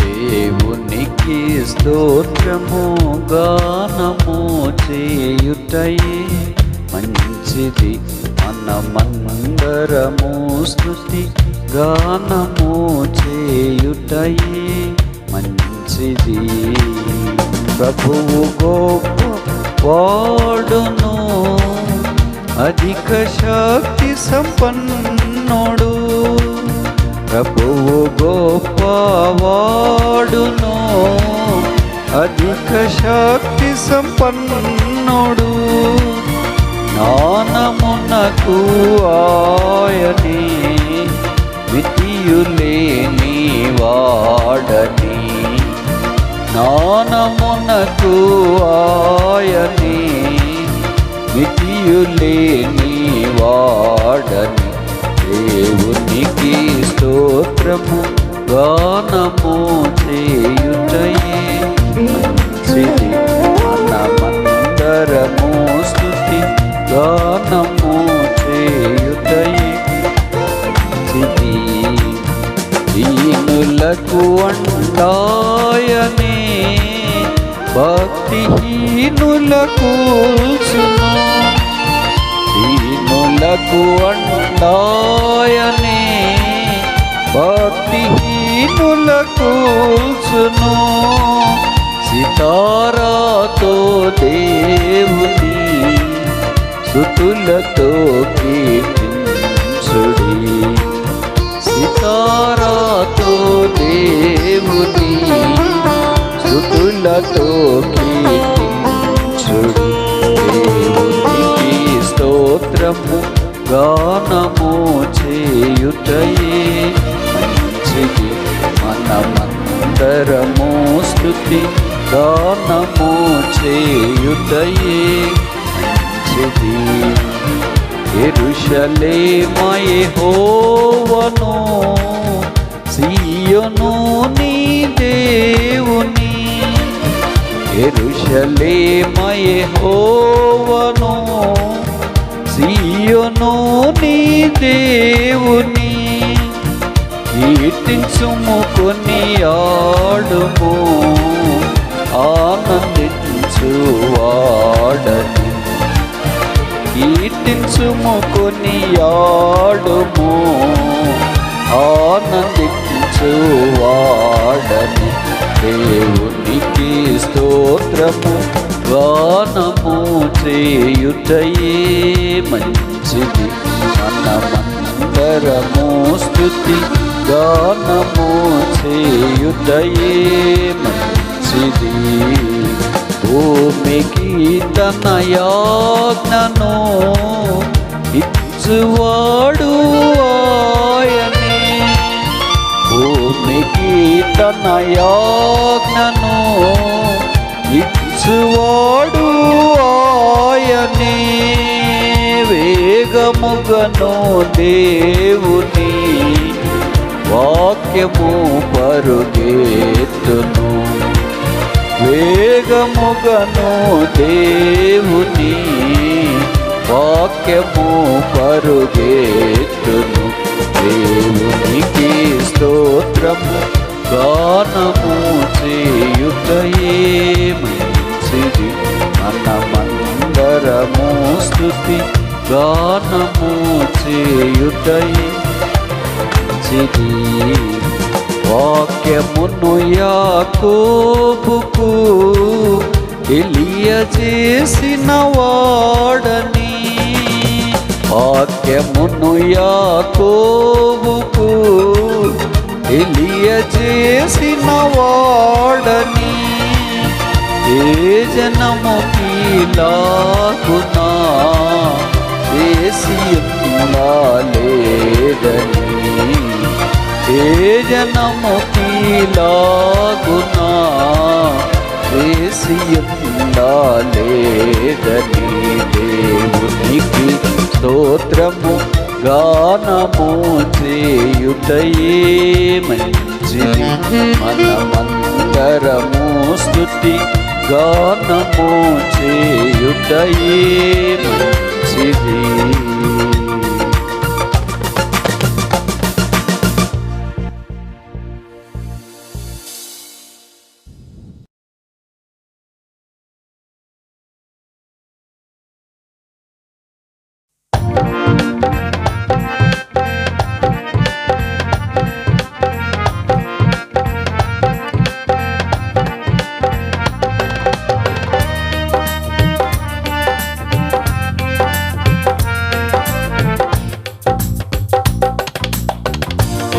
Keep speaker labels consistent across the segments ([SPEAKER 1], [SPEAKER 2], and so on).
[SPEAKER 1] దేవునికి స్తోత్రము గానము చేయుటయే మంచిది, మనమందరము స్తుతి గానము చేయుటయే మంచిది. ప్రభువు గొప్ప వాడును, అధిక శక్తి సంపన్నుడు. ప్రభువు గొప్ప వాడును, అధిక శక్తి సంపన్నుడు. జ్ఞానమునకు ఆయనే మితియులేని వాడని. జ్ఞానమునకు ఆయనే మితియులేని వాడని. దేవునికి స్తోత్రము గానము చేయుటయే మంచిది, మనమందరము స్తుతి గానము చేయుటయే మంచిది. దీనులకు అండాయనే భక్తిహీనులకు కూల్చును. దీనులకు అండాయనే భక్తిహీనులకు కూల్చును. సితారాతో దేవుని స్తుతులతో కీర్తించుడి. సితారాతో దేవుని స్తుతులతో కీర్తించుడి. దేవునికి స్తోత్రము గానము చేయుటయే మంచిది, మనమందరము స్తుతి గానము చేయుటయే మంచిది. యెరూషలేమ యెహోవాను, సీయోను నీ దేవుని. యెరూషలేమ యెహోవాను, సీయోను నీ దేవుని. కీర్తించుము కొనియాడుము, ఆనందించు వాడని. కీర్తించుము కొనియాడుము, ఆనందించు వాడని. దేవునికి స్తోత్రము గానము చేయుటయే మంచిది, మనమందరము స్తుతి గానము చేయుటయే మంచిది. భూమికి తన యాజ్ఞను ఇచ్చువాడు ఆయనే. భూమికి తన యాజ్ఞను ఇచ్చువాడు ఆయనే. వేగముగను దేవుని వాక్యము పరుగెత్తును. వేగముగను దేవుని వాక్యము పరుగెత్తును. దేవునికి స్తోత్రము గానము చేయుటయే మంచిది, మనమందరము స్తుతి గానము చేయుటయే మంచిది. వాక్యమును యాకోబుకు తెలియజేసిన వాడని. వాక్యమును యాకోబుకు తెలియజేసిన వాడని. ఏ జనముకి లాగునా చేసి లేదని. ఏ జనముకి లాగునా చేసి లేదని. దేవునికి స్తోత్రము గానము చేయుటయే మంచిది, మనమందరము స్తుతి గానము చేయుటయే మంచిది.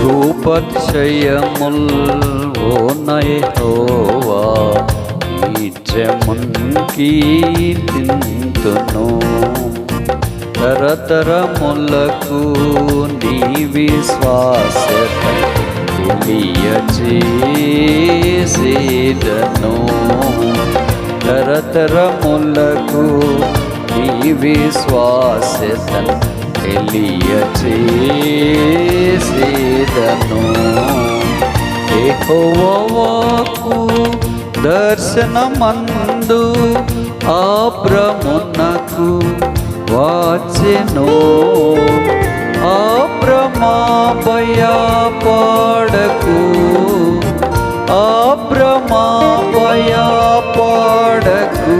[SPEAKER 1] రూపతిశయముల్ ఓ యెహోవా నిత్యమున్ కీర్తింతును. తరతరములకు నీ విశ్వాస్యత తెలియచేసేదను. తరతరములకు నీ విశ్వాస్యత తెలియచేసేదను. యెహోవా వాక్కు దర్శనమందు అబ్రామునకు వచ్చెను. అబ్రామా భయపడకు, అబ్రామా భయపడకు,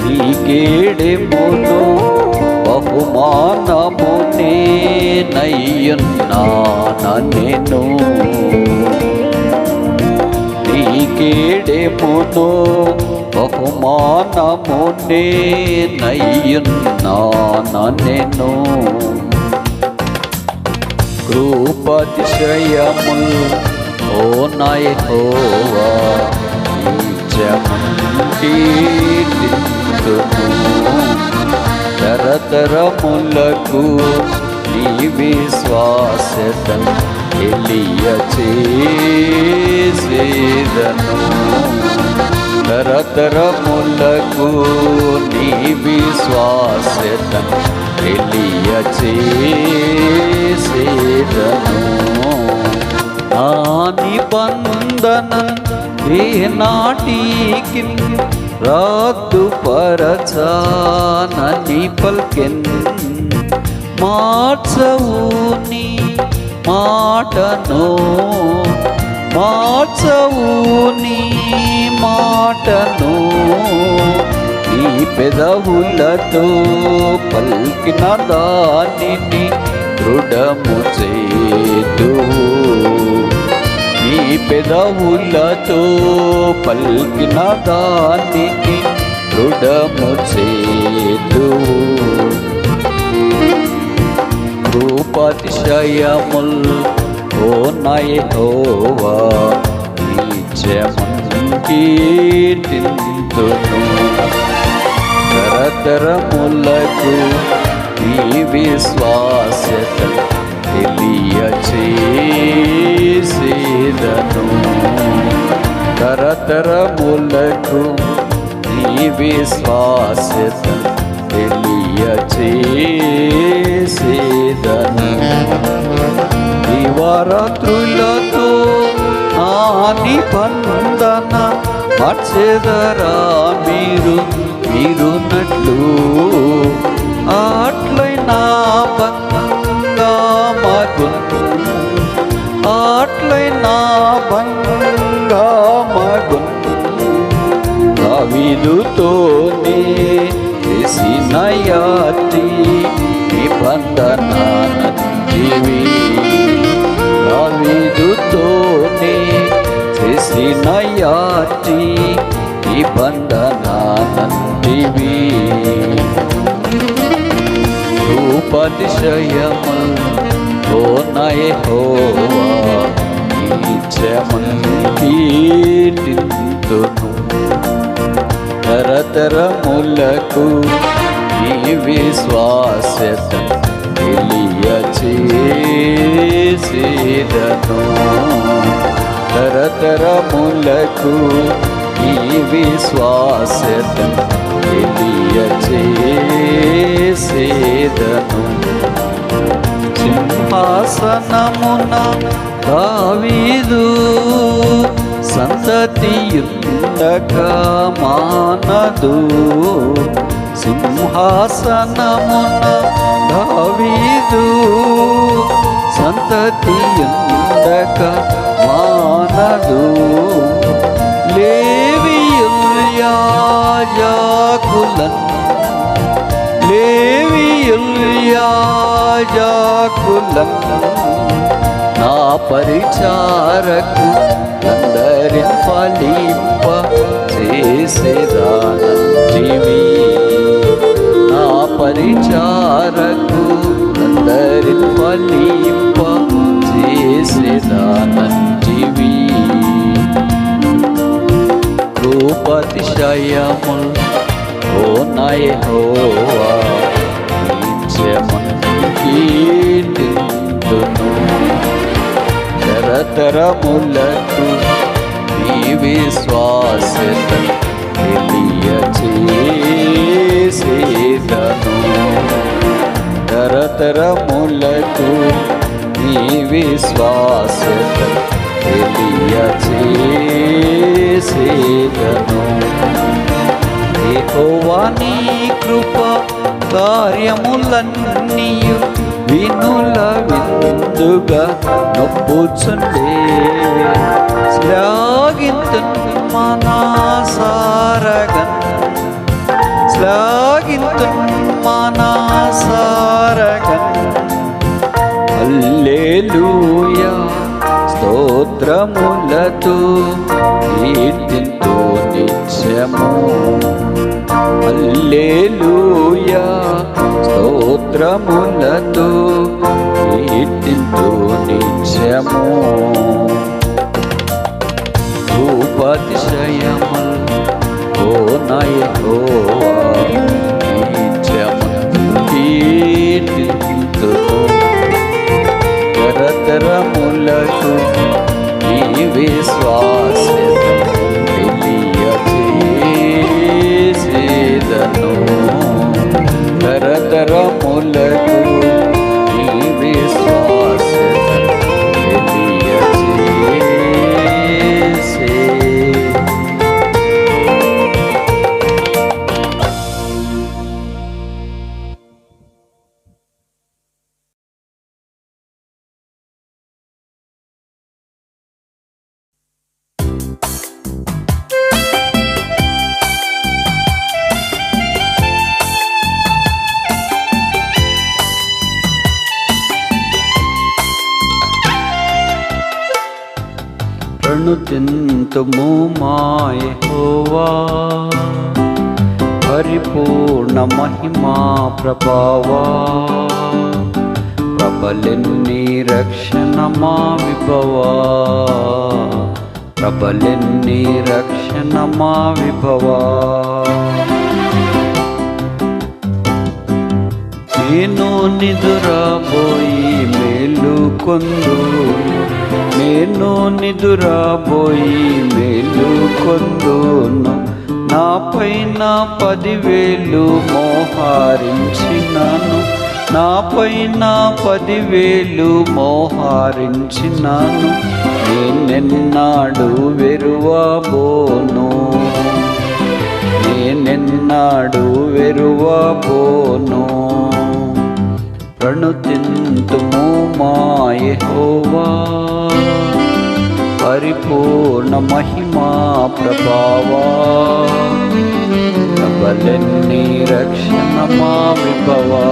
[SPEAKER 1] నీకేడెమును బహుమానము నేనయ్యున్నానెను. నీకేడెమును బహుమానము నేనయ్యున్నానెను. కృపాతిశయముల్ ఓ నా యెహోవా నిత్యమున్ కీర్తింతును. తరతరములకు నీ విశ్వాస్యతను తెలియచేసేదను. తరతరములకు నీ విశ్వాస్యతను తెలియచేసేదను. నా నిబంధన ఏనాటికి రద్దుపరచానని పల్కెన్. మార్చవు నీ మాటను, మార్చవు నీ మాటను. నీ పెదవులతో పలికిన దానిని దృఢము చేదువు. నీ పెదవులతో పలికిన దానిని దృఢము చేదువు. కృపాతిశయముల్ ఓ నా యెహోవా నిత్యమున్ కీర్తింతును. తరతరములకు నీ విశ్వాస్యతను తెలియచేసేదను. తరతరములకు నీ విశ్వాస్యతను తెలియచేసేదను. దివారాత్రులతో నా నిబంధన మార్చెదరా మీరున్నట్లు. అట్లైనా బంధంగా మగును, అట్లైనా బంధంగా మగును. దావీదుతోనే చేసిన యాతి నిబంధననంటివి. దావీదుతోనే చేసిన యాతి నిబంధననంటివి. కృపాతిశయముల్ ఓ నా యెహోవా నిత్యమున్ కీర్తింతును. తరతరములకు నీ విశ్వాస్యతను తెలియచేసేదను. తరతరములకు నీ విశ్వాస్యతను తెలియచేసేదను. సింహాసనమున దావీదు సంతతియున్న ఉండక మానదు, సింహాసనమున దావీదు సంతతి ఉండక మానదు. లేవీయులు యాజకులను నా పరిచారకు అందరిని ఫలింప చేసేదానంటివి. నా పరిచారకు అందరిని ఫలింప చేసేదానంటివి. రూపతిశయముల్ ఓ నా యెహోవా కీర్తింతును. తరతరములకు నీ విశ్వాస్యత తెలియచేసేదను. తరతరములకు నీ విశ్వాస్యత తెలియచేసేదను. యెహోవా నీ కృప కార్యములన్నీయు వినుల విందుగా నొప్పుచుండే. శ్లాఘింతున్ మనసారగన్, శ్లాఘింతున్ మనసారగన్. హల్లెలూయా స్తోత్రములతో కీర్తింతు నిత్యము. హల్లెలూయా స్తోత్రములతో కీర్తింతు నిత్యము. రూపతిశయముల్ ఓ నా యెహోవా నిత్యము కీర్తింతును. తరతరములకు నీ విశ్వాస్యత తెలియచేసేదను. తరతరములకు నీ విశ్వాస్యత తెలియచేసే. ప్రణుతింతుము మా యెహోవా పరిపూర్ణ మహిమా ప్రభావా. ప్రబలెన్ని రక్షణ మా విభవా, ప్రబలెన్ని రక్షణ మా విభవా. నేను నిదురబోయి మేలుకొందు, నేను నిదురబోయి మేలుకొందును. నా పైన 10,000 మోహరించినాను, నా పైన 10,000 మోహరించినాను. నేనెన్నాడు వెరువబోను, నేనెన్నాడు వెరువబోను. ప్రణుతింతుము మా యెహోవా పరిపూర్ణ మహిమా ప్రభావా. ప్రబలెన్ని రక్షణ మా విభవా,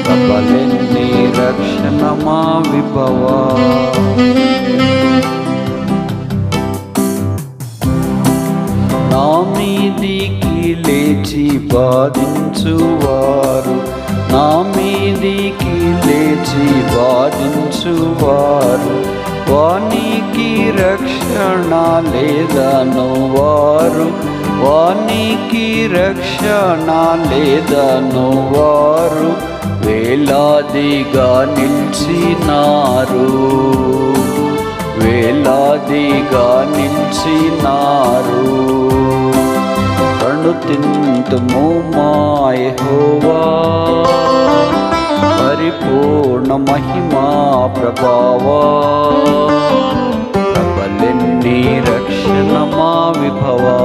[SPEAKER 1] ప్రబలెన్ని రక్షణ మా విభవా. నా మీదికి లేచి బాధించువారు, నా మీదికి లేచి బాధించువారు. వానికి రక్షణ లేదను వారు, వానికి రక్షణ లేదను వారు. వేలాదిగా నిలిచినారు, వేలాదిగా నిలిచినారు. ప్రణుతింతుము మా యెహోవా పరిపూర్ణ మహిమా ప్రభావా. ప్రబలెన్ని రక్షణ మా విభవా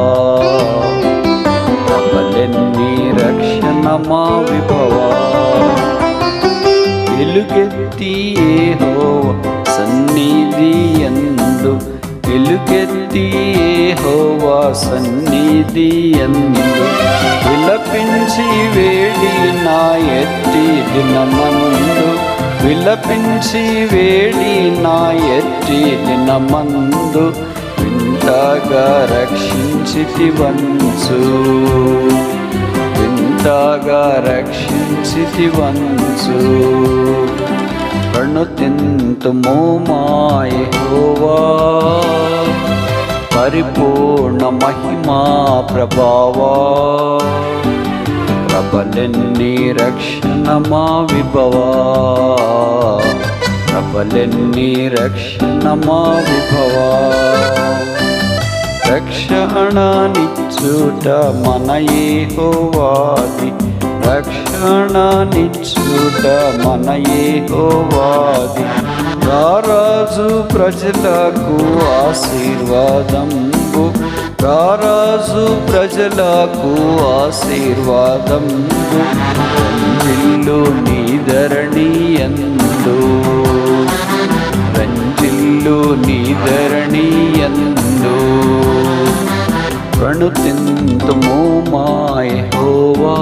[SPEAKER 1] ప్రబలెన్ని రక్షణ మా విభవా ఎలుగెత్తి యెహోవా సన్నిధి యందు ఎలుగెత్తి యెహోవా సన్నిధి యందు విలపించి వేడిన ఎట్టి దినమందు విలపించి వేడిన ఎట్టి దినమందు వింతగా రక్షించితివంచు వింతగా రక్షించితివంచు ప్రణుతింతుము మా యెహోవా పరిపూర్ణ మహిమా ప్రభావా ప్రబలెన్ని రక్షణ మా విభవా ప్రబలెన్ని రక్షణ మా విభవా రక్షణనిచ్చుట మన యెహోవాది రక్షణనిచ్చుట మన యెహోవాది రారాజు ప్రజలకు ఆశీర్వాదంబు రారాజు ప్రజలకు ఆశీర్వాదంబు రంజిల్లు నీ ధరణి యందు రంజిల్లు నీ ధరణి యందు ప్రణుతింతుము మా యెహోవా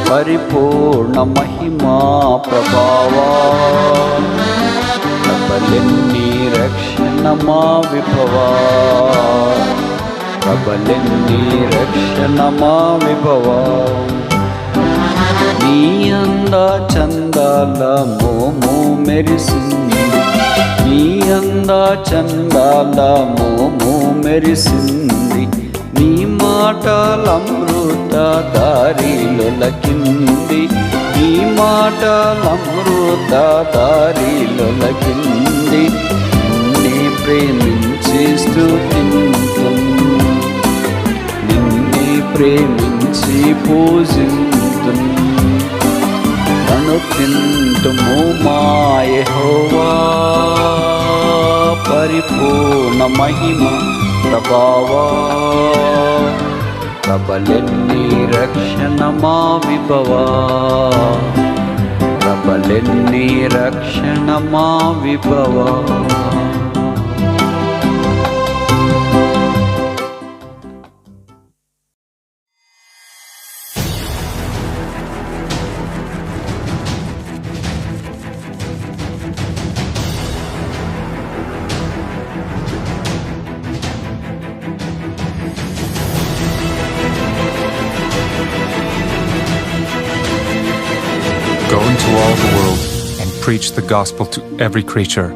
[SPEAKER 1] పరిపూర్ణ మహిమా ప్రభావా ప్రబలెన్ని రక్షణ మా విభవా ప్రబలెన్ని రక్షణ మా విభవా నీ అంద చందాల మోము మెరిసింది నీ అంద చందాల మోము మెరిసింది నీ మాటలమృత దారిలొలకింది నీ మాటలమృత దారిలొలకింది నిన్నే ప్రేమించి స్తుతింతును నిన్నే ప్రేమించి పూజింతును అనుతింతుము మా యెహోవా పరిపూర్ణ మహిమ ప్రభావా ప్రబలెన్ని రక్షణ మా విభవా ప్రబలెన్ని రక్షణ మా విభవా
[SPEAKER 2] Go into all the world and preach the gospel to every creature.